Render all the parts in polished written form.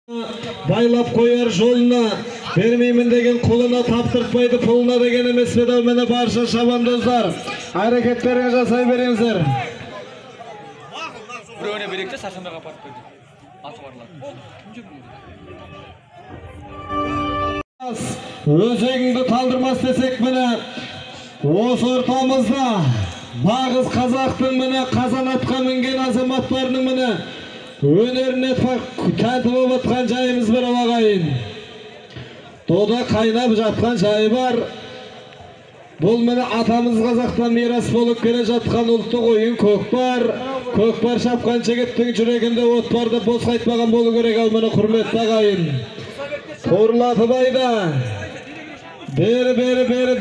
Байлап koyar жолына бермеймін деген қолына таптыртпайды пұлына деген емес педал мені барша шабандоздар әрекеттеріңі жасай беріңіздер. Біреуіне беректе сарсанбайға апарып қойды. Аты барлар. Өзегіңді талдырмас десек міне осы ортамызда нағыз қазақтың міне қазанатқа мінген азаматтарының міне өнеріне тәнті болып жатқан жайымыз бар ағайын. Тода қайнап жатқан жайы бар. Бұл міне атамыз қазақтан мирас болып келе жатқан ұлттық ойын көкпар. Көкпар шапқан жігіттің жүрегінде от бар деп бос қайтпаған болу керек. Ал міне құрметті ағайын. Торлатып айда. Бері әкеле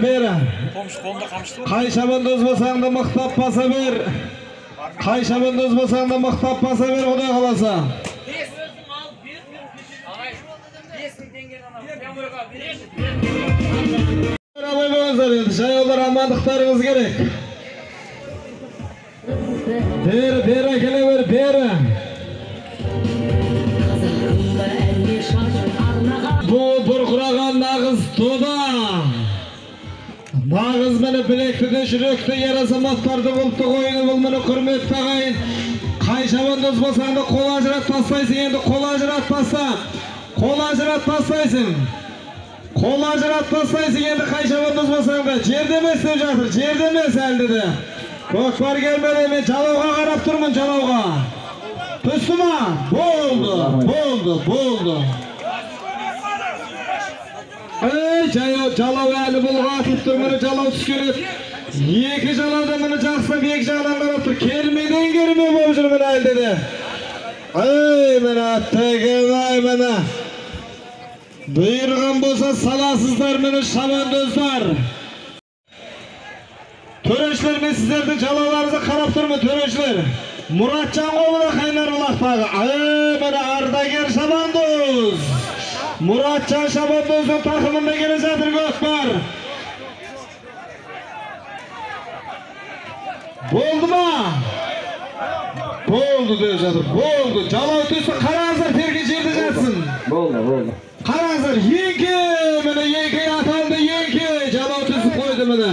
бері. Қай шабандоз болсаң да мықтап баса бер. Қай шабандоз болсаң да мықтап баса бер, Құдай қаласа. Жаяулар амандықтарыңыз керек. Бері әкеле бері. Бұл бұрқыраған нағыз тода. Нағыз мені білекті де жүректі ер азаматтардың ұлттық ойыны бұл мені құрметті ағайын. Қай шабандоз болсаң да қол ажырат тастайсың, енді қол ажырат таста. Қол ажырат тастайсың. Қол ажырат тастайсың, енді қай шабандоз болсаң да. Жерде емес деп жатыр, жерде емес әлді де. Көкпар келмеді, мен жалауға қарап тұрмын, жалауға. Түсті ма? Болды. Жалау әлі бұлға атып тұр, мұны жалау түскелет. Екі жалауда мұны жақсып, екі жағынан қарап тұр. Келмеден керме болып жүр мұны әлде де. Мұны аттығын, мұны. Бұйырған болса саласыздар мұны шабандоздар. Төрешілер, мен сіздердің жалауларыңызы қарап тұрмын, төрешілер. Мұратжан қолына қайнар ұлақтағы. Мұны ардагер шабандоз. Мұратжан шабандоздың тақымында келе жатыр көкпар. Болды ма? Болды деп жатыр, болды. Жалау түсі қараңыздар, терге жерде жатсын. Болды. Қараңыздар, ең аталды, жалау түсі қойды мені.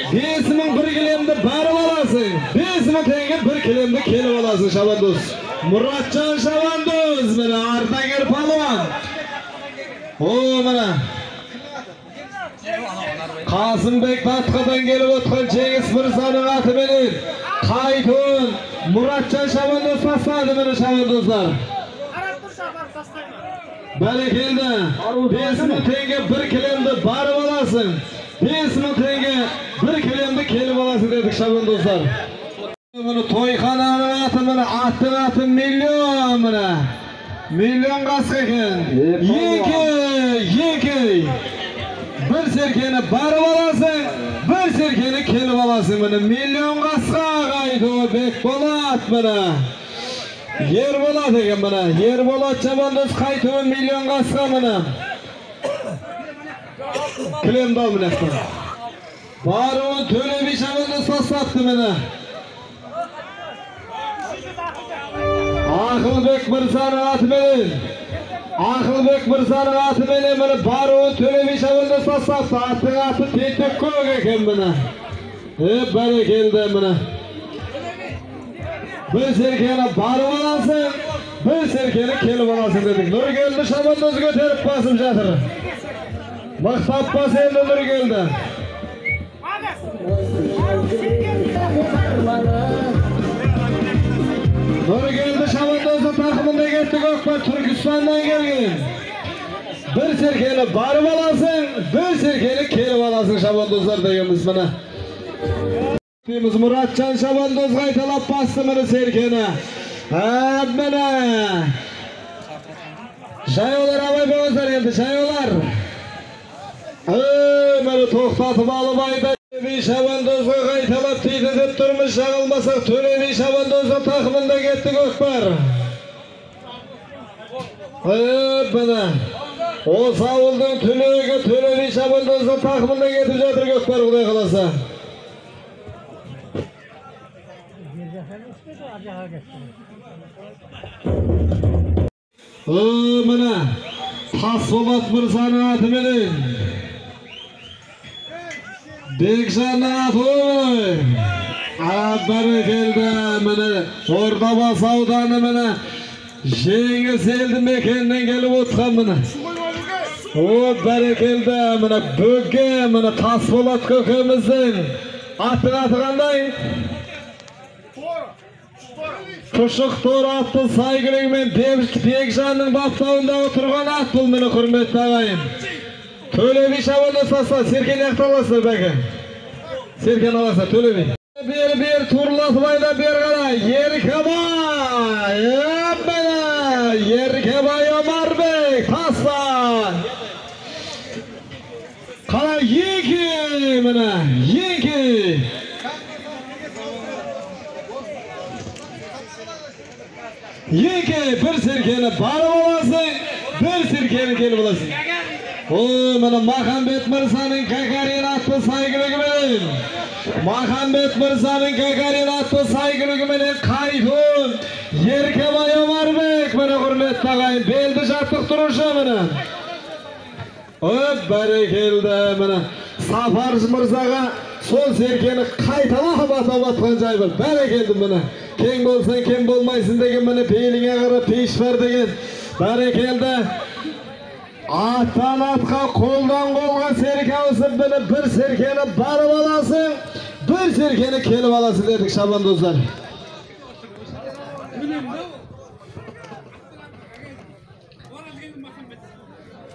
5.000 бір келемді барып аласың. 5.000 теңге бір келемді келіп аласың шабандоз. Мұратжан шабандоз, мені ардагер палуан. Мені Қасымбек Батқадан келіп отқан Жеңіс Мырзаның атыменен қайтуын Мұратжан шабандоз тастады мені шабандоздар. Бәрекелді. 5.000 теңге бір келемді барып аласың. 5.000 теңге бір келемді келіп аласың дедік шабандоздар. Мұны тойхананың аты мені, аттың аты миллион мені. Миллион қасық екен. Екі. Бір серкені барып аласың, бір серкені келіп аласың мені. Миллион қасқа қайтуы Бекболат мені. Ерболат екен мені. Ерболат шабандоз қайтуы миллион қасқа мені. Кілемді ал мені. Баруын Төлеби шабандоз тастапты мені. Ақылбек Мырзаның атыменен мені баруын Төлеби шабандоз тастапты. Аттың аты Тентек көк екен мені. Бәрекелді мені. Bir serkeni barып аласың, bir serkeni kelіп аласың дедік. Нұргелді шабандоз көтеріп басып жатыр. Мақтап бас енді Нұргелді. Нұргелді шабандоздың тақымында кетті көкпар, Түркістаннан келген. Bir serkeni barып аласың, bir serkeni kelіп аласың шабандоздар дегенбіз міне. Мұратжан шабандоз қайталап басты мені серкені. Мені. Жаяулар абай болыңыздар енді, жаяулар. Мені тоқтатып алып айда. Төлеби шабандозға қайталап дейді деп тұрмыз, жағылмасақ Төлеби шабандоздың тақымында кетті көкпар. Мені. Осы ауылдың түлегі Төлеби шабандоздың тақымында кетіп жатыр көкпар, Құдай қаласа. Mana Taspolat Mirza'nın atı bilen Bekjan'ın atı bilen Abbarı geldi mana Ordobas avdanı mana Jengil seldi mekenden gelip otkan mana O barakeldi mana böge mana Taspolat kökümüzün atı qanday Kuşuk doğru attı saygılığымен Bekjan'ın baftağında oturgan at bu meni hürmetli ağayım. Tölebi şabanı sasa Serken yaktalasa belki. Serken alasa Tölebi. Bir turlatmayla bir qara Yerkebay. Yapmana Yerkebay Omarbek Taslan. Qara yeki mana yeki. Yeke bir Serkeni barı olasın, bir Serkeni kelip olasın. O mana Mahambet Mirza'nın Gagarin atlı saygılığымен. Mahambet Mirza'nın Gagarin atlı saygılığымен kaytun. Yerkebay Omarbek mana hürmetli ağayım. Beldi jattık duruşu mana. O barakeldi mana. Safar Mirza'ga sol Serkeni kaytalaq batgan joy bir. Barakeldi mana. Ken bolsan ken bolmaysın degen mana peyliğe qarab peş var degen. Barakeldi. Attan atqa koldan kolga Serkeni bile bir Serkeni barıp alasın, bir Serkeni kelip alasın dedik Şaban dostlar.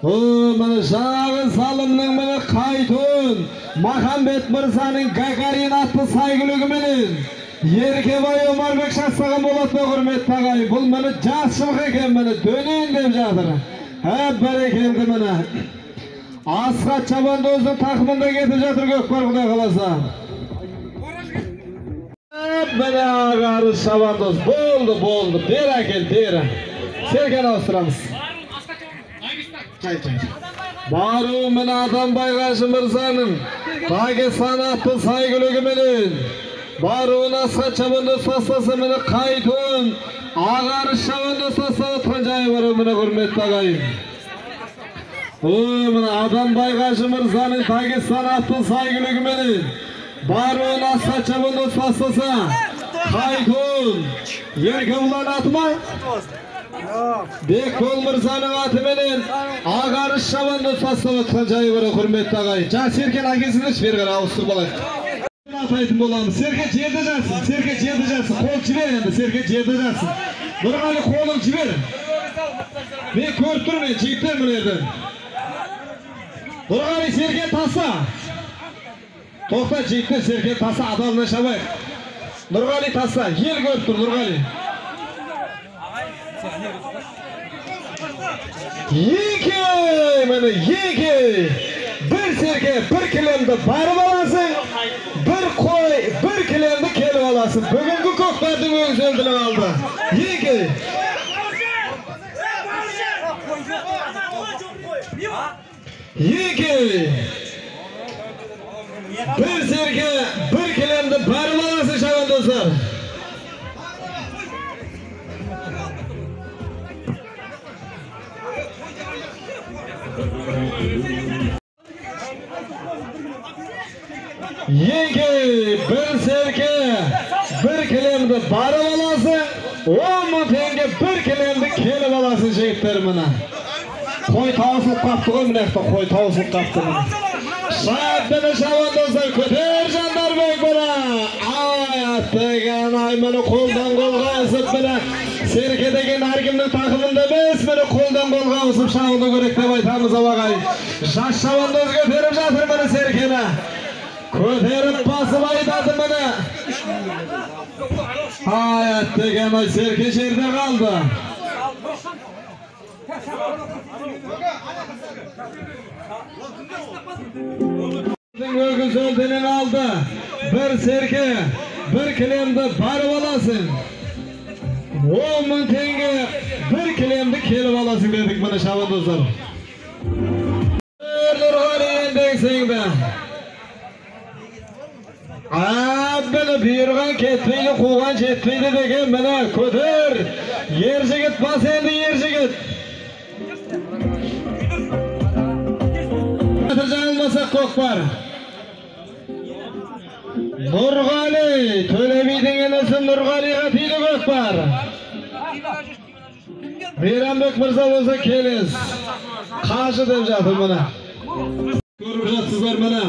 O mana Jag'ın salımның mana kaytun Mahambet Mirza'nın Gagarin atlı saygılığымен Yerkebay Omarbek şaşsagan bolatma hürmetli ağayım. Bul mana jasçılık eken mana dönün dep жатыр. Hep barakeldi mana. Asqat Çabandoz'un takımında getip жатыр Gökbar Kuday kalasa. Hep mana ağarı Çabandoz boldu. Berakel bera. Serken avusturamiz. Baru mana Adam Baygaşı Mirza'nın Dagestan atlı saygılığымен Baru'nun Asqat Çabandoz sastası mana kaytun ağarı Çabandoz sastası atkan jayı var mana hürmetli ağayım. O mana Adam Baygaşı Mirza'nın Dagestan atlı saygılığымен Baru'nun Asqat Çabandoz sastası kaytun Yerkebay atma Bekbol Mirza'nın atımenen ağarı Çabandoz sastası atkan jayı var hürmetli ağayım. Ja Serken akesini ver qara avusturmalak. Ataytın bolamız. Serken jerde jatsın. Kol jiber endi. Serken jerde jatsın. Nurgali kolun jiber. Men körüp turmen jigitler bu yerden. Nurgali Serken tasa. To'xta jigitler Serken tasa adamdan şabay. Nurgali tasa. Yel körüp tur Nurgali. Yeki mana yeki. Bir Serken bir kilemde barıp alasın. Bir koy, bir kilemde kelip alasın. Bugünkü Gökbar'ın özüldüğünü aldı. Yeki. Yeki. Bir Serken bir kilemde barıp alasın Şaban dostlar. Yeki bir Serken bir kilemde barıp alasın. 10.000 tenge bir kilemde kelip alasın jigitler mana. Koy tavsılıp kaptı koy mınaqta koy tavsılıp kaptı mana. Şahatbeni Şaban dostlar köter Jandarбек bana. Ayat degen ay mana koldan kolga asıp mana. Serke degen her kimnin takımında emas mana koldan kolga asıp şağıda görek dep aytamız abagay. Jaş Şaban dost köterip жатыр mana Serkeni. Köterip basıp aytadi mana. Ayat degen ay Serke jerde kaldı. Ögüzöldüğünün aldı. Bir Serke bir kilemde barıp alasın. 10.000 tenge bir kilemde kelip alasın dedik mana Şaban dostlar. Nurgali endek de. Beni buyurgan ketmeydi, kuğan jetmeydi degen mana köter. Yer jigit bas endi yer jigit. Janılmasa Kokbar. Nurgali, Tölebi'nin enesi Nurgali'ga tiydi Kokbar. Meyranbek Mirza bolsa keliz. Qaşı deb жатыр mana. Görüp жатсыздар mana.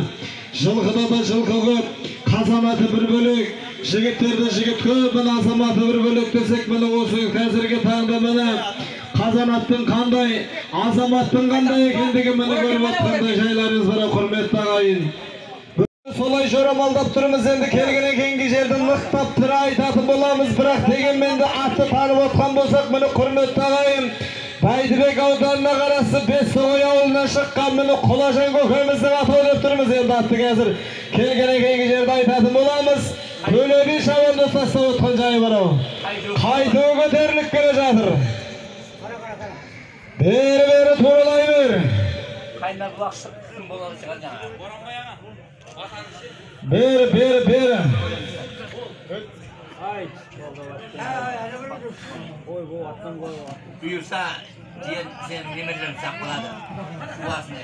Жылқыда да жылқы көп, қазанаты бір бөлек, жігіттерді жігіт көп, mana азаматы бір бөлек десек mana осы қазіргі таңда mana қазанаттың қандай, азаматтың қандай екендігі mana көріп отқандай жайларыңыз бар, құрметті ағайын. Солай жорамалдап тұрмыз, енді келген кейінгі жерді нықтап тірі айтатын боламыз, бірақ дегенмен де атты танып отқан болсақ mana құрметті ағайын, Бәйдібек ауданына қарасы Бессоғай ауылынан шыққан міне Құлажан көкеміздің аты деп тұрмыз. Енді атты қазір келген кейінгі жерді айтатын боламыз. Төлеби шабанды тастап отқан жайы бар ау. Қайтуы көтеріліп келе жатыр. Бері туралай бер. Бері. Buyursa diyen sen nemelerini sakladı. Bulasını.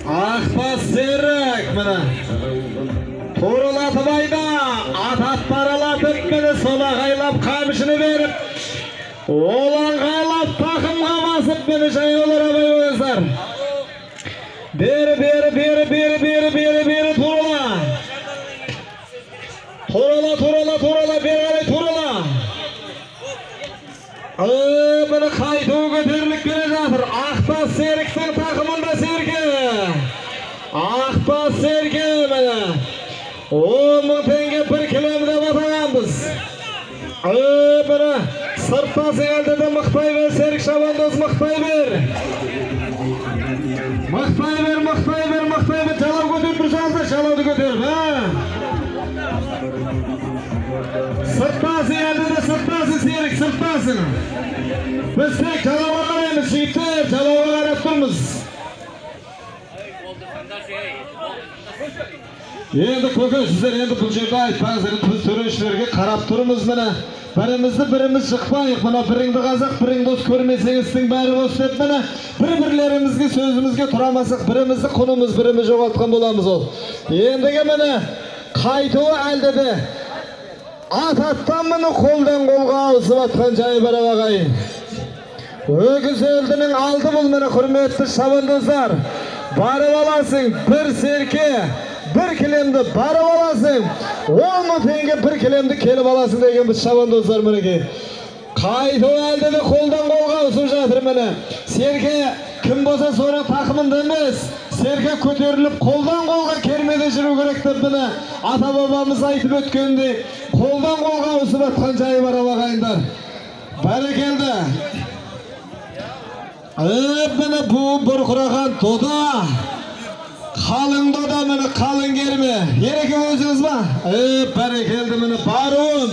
Ақбас Серік міне Турылатып айда атат паралатып міне сола қайлап қамшыны беріп олан қайлап тақымға басып міне жай олар абай ойыздар. Бері турала бері қарай турала. Міне қайтуы көтеріліп келе жатыр. Ақбас Серіктің тақымында Серке. Ақбас Серке міне 10.000 теңге 1 километр батағанбыз. Міне сыртта сеңелді де мықтай бер Серік Шабандоз, мықтай бер. Жалау көтер бір жалды, жалауды көтер. Сырттасың әлді де сырттасың Серік, сырттасың. Біз тек жалауға қараймыз, жігіттер, жалауға қарап тұрмыз. Енді көке, сіздер енді бұл жерде айтпаңыз, біз төрешілерге қарап тұрмыз міне. Біріміз шықпайық, мына біріңді қазақ, бірің дос көрмесеңіздің бәрі бос деп міне. Бір-бірлерімізге сөзімізге тұрамасақ, бірімізді құнымыз, біріміз жоғалтқан боламыз ол. Ендіге міне қайтуы әлді де аттан міне қолдан қолға ауысып атқан жайы бар ағайын. Өгіз өлдінің алды бұл міне құрметті шабандоздар. Барып аласың бір Серке, 1 килемді барып аласың, 10.000 теңге 1 килемді келіп аласың деген біз шабандоздар мінеке. Қайтуы әлді де қолдан қолға ауысып жатыр міне. Серке кім болса соның тақымында емес. Серке көтеріліп қолдан қолға кермеде жүру керек деп міне ата бабамыз айтып өткенде қолдан қолға ауысып атқан жайы бар ағайындар. Бәрекелді. Міне бұл бұрқыраған тода. Қалың дода мені қалың керме. Ереке өзіңіз ба? Бәрекелді мені баруым.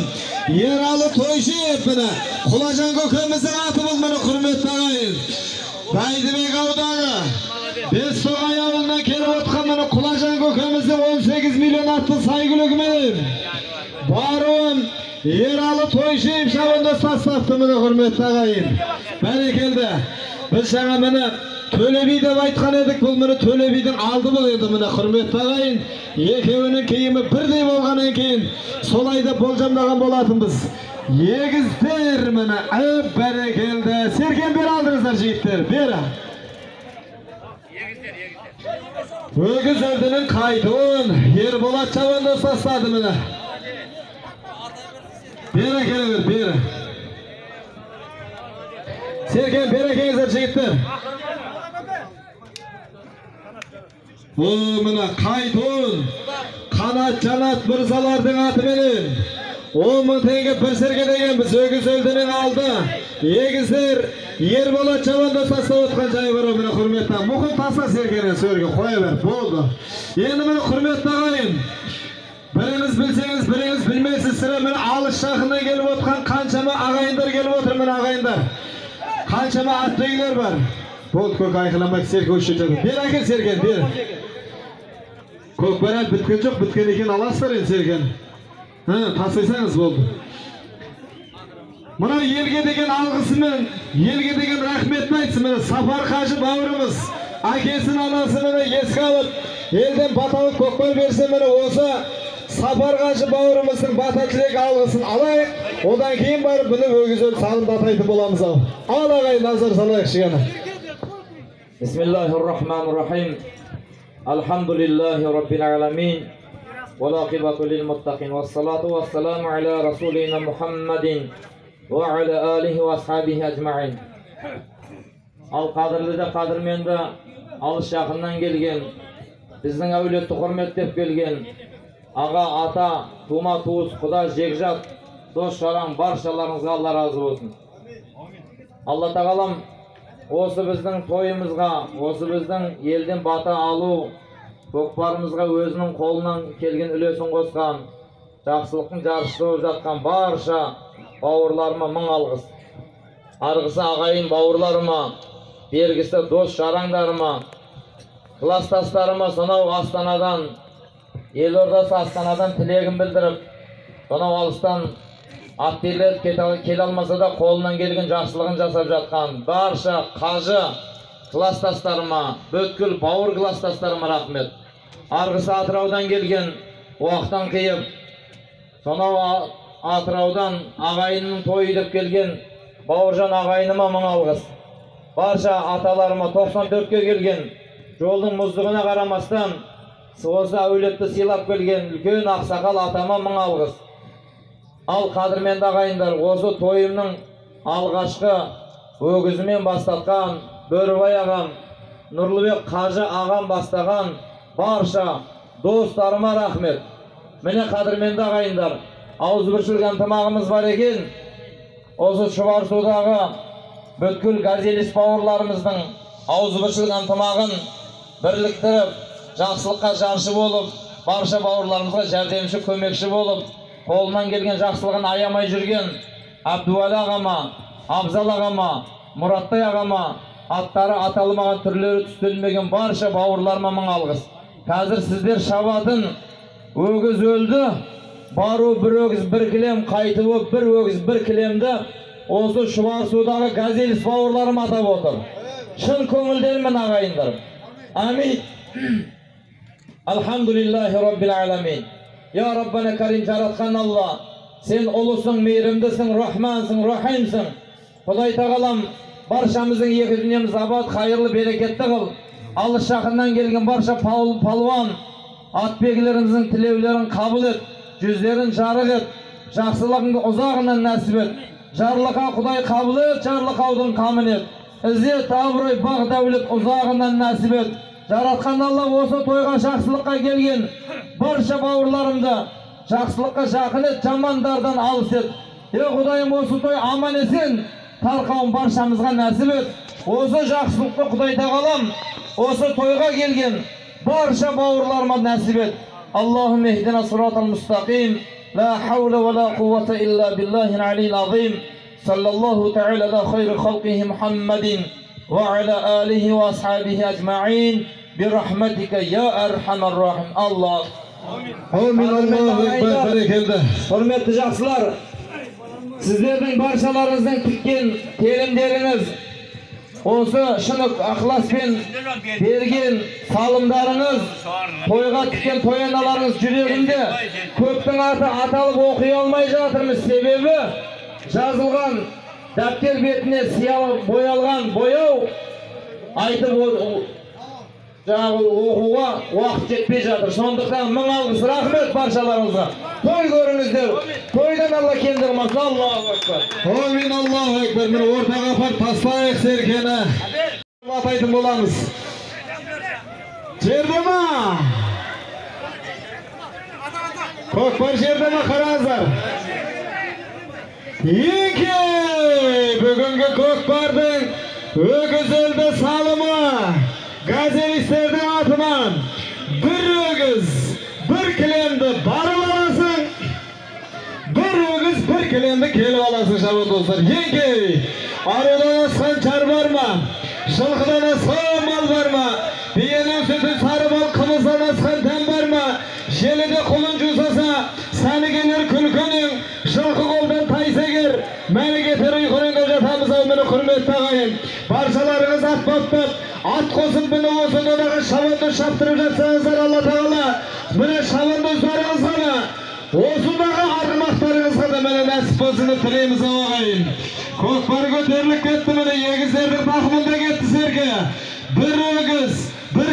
Ералы Тойшев мені. Құлажан көкеміздің аты бұл мені құрметті ағайын. Бәйдібек ауданы. Бессоғай ауылынан келіп отқан мені Құлажан көкеміздің 18 миллион атты сайгүлігімен. Баруым. Ералы Тойшев шабандоз тастапты мені құрметті ағайын. Бәрекелді. Біз жаңа мені Төлеби деп айтқан едік, бұл мені Төлебидің алды бұл еді мені құрметті ағайын. Екеуінің киімі бірдей болғаннан кейін солай деп болжамдаған болатынбыз. Егіздер мені бәрекелді. Серкен бері алдыңыздар жігіттер, бері. Өгіз өлдінің қайтуын Ерболат шабандоз тастады мені. Бері келіңіз, бері. Серкен бері келіңіздер жігіттер. Бұл мына қайтуын қанат жанат мырзалардың атыменен 10.000 теңге 1 Серке деген біз өгіз өлдінің алды. Егіздер Ерболат шабандоз тастап отқан жайы бар мына құрметті. Мұқым таста Серкені сөрге қоя бер, болды. Енді мына құрметті ағайын. Біріңіз білсеңіз, біріңіз білмейсіз, сірі мына алыс жақыннан келіп отқан қаншама ағайындар келіп отыр мына ағайындар. Қаншама атты үйлер бар. Болды көк айқыламай Серке өші жатыр. Бер әкел Серкен, бер. Көкбарал bitken жоқ, bitken eкен alasыздар енді Серкен. Тасайсаңыз болды. Мына елге деген алғысымен, елге деген рахметін айтсын. Міне Сапар Қажы бауырымыз әкесін анасını еске алып, елден баталы көкпар берсе, міне осы Сапар Қажы бауырымыздың бата тілек алғысын алайық. Одан кейін барып бұны өгізөл салымдатайтын боламыз ау. Ал ағайын, назар салайық шегені. Bismillahirrahmanirrahim. Alhamdulillahi Rabbil alamin. والعاقبة للمتقين والصلاة والسلام على رسولنا محمد وعلى آله وأصحابه أجمعين. Al qadırlı da qadırmenді alış жақыннан келген, біздің әулетті құрметтеп келген аға, ата, тума, туыс, құда, жекжат, дос жаран баршаларыңызға Алла разы болсын. Алла тағалам осы біздің тойымызға, осы біздің елден бата алу көкпарымызға өзінің қолынан келген үлесін қосқан, жақсылықтың жаршысы болып жатқан барша бауырларыма мың алғыс. Арғысы ағайын бауырларыма, бергісі дос жараңдарыма, кластастарыма сонау Астанадан, елордасы Астанадан тілегін білдіріп, сонау алыстан аттерлер келе алмаса да қолынан келген жақсылығын жасап жатқан барша қажы кластастарыма, бүткіл бауыр кластастарыма рахмет. Арғысы Атыраудан келген, уақыттан қиып, сонау Атыраудан ағайынның тойы деп келген бауыржан ағайыныма мың алғыс. Барша аталарыма 94-ке келген, жолдың мұздығына қарамастан осы әулетті сыйлап келген үлкен ақсақал атама мың алғыс. Ал қадірменді ағайындар, осы тойымның алғашқы өгізімен бастатқан Бөрібай ағам, Нұрлыбек Қажы ағам бастаған барша достарыма рахмет. Міне қадірменді ағайындар, ауызбіршілік ынтымағымыз бар екен. Осы Шұбарсудағы бүткіл газелист бауырларымыздың ауызбіршілік ынтымағын бірліктіріп, жақсылыққа жаршы болып, барша бауырларымызға жәрдемші, көмекші болып, қолынан келген жақсылығын аямай жүрген Абдуәлі ағама, Абзал ағама, Мұраттай ағама, аттары аталмаған, түрлері түстелмеген барша бауырларыма мың алғыс. Қазір сіздер шабатын өгіз өлді, бару бір өгіз бір кілем, қайтуы бір өгіз бір кілемді осы Шұбарсудағы газелист бауырларым атап отыр. Шын көңілдермен ағайындар. Амин. Алхамдулиллахи Rabbil аламин. Я Раббана Карим, жаратқан Алла, сен ұлысың, мейірімдісің, рахмансың, рахимсың. Құдай тағалам баршамыздың екі дүниеміз абат, қайырлы, берекетті қыл. Алыс жақыннан келген барша палуан атбегілеріміздің тілеулерін қабыл ет, жүздерін жарық ет, жақсылығыңды ұзағынан нәсіп ет. Жарлыққа Құдай қабыл ет, жарлықаудың қамын ет. Ізет, абырой, бақ, дәулет ұзағынан нәсіп ет. Жаратқан Алла осы тойға жақсылыққа келген барша бауырларымды жақсылыққа жақын ет, жамандардан алыс ет. Құдайым, осы той аман есен тарқауын баршамызға нәсіп ет. Осы жақсылықты Құдай тағалам осы тойға келген барша бауырларыма нәсіп ет. Аллахум ехдина сиратал мустақим. لا حول ولا قوة إلا بالله العلي العظيم. صلى الله تعالى على خير خلقه محمد وعلى آله وأصحابه أجمعين برحمتك يا أرحم الراحمين. الله Amin. Allahu Ekber. Berekelde. Hürmetli жақсылар, сіздердің баршаларыңыздың тіккен телімдеріңіз, осы шынық ақыласпен берген салымдарыңыз, тойға тіккен тояналарыңыз жүрегінде көптің аты аталып оқи алмай жатырмыз. Себебі жазылған дәптер бетіне боялған бояу айтып оқуға уақыт жетпей жатыр. Сондықтан мың алғыс, рахмет баршаларыңызға. Той көріңіздер. Тойдан Алла келдірмесін. Аллаху акбар. Амин. Аллаху Ekber. Міне ортаға апарып тастайық Серкені. Атайтын боламыз. Жерде ма? Көкпар жерде ма? Қараңыздар. Бүгінгі көкпардың өгіз өлді салымы газелистердің атынан бір өгіз, бір кілемді барып аласың, бір өгіз, бір кілемді келіп аласың шабын достар. Арыдан асқан чар бар ма? Жылқыдан асқан мал бар ма? Biyenin sütü sarı bal kımızdan askan tem barma. Jelide kuluncu usasa, seni gelir külkünün, жылқы қолдан тайсегер, мәні кетер ұйқының көжатамыз өмірі құрметті ағайын. Баршаларыңыз ат баптап, ат қосып мені осы додағы шабанды шаптырып жатсаңыздар, Алла тағала, міне шабанды ұздарыңыз ғана, осындағы арғымақтарыңызға да мені нәсіп болсын деп тілейміз ағайын. Көкпар көтеріліп кетті, міне егіздердің тақымында кетті серке. Bir өгіз, bir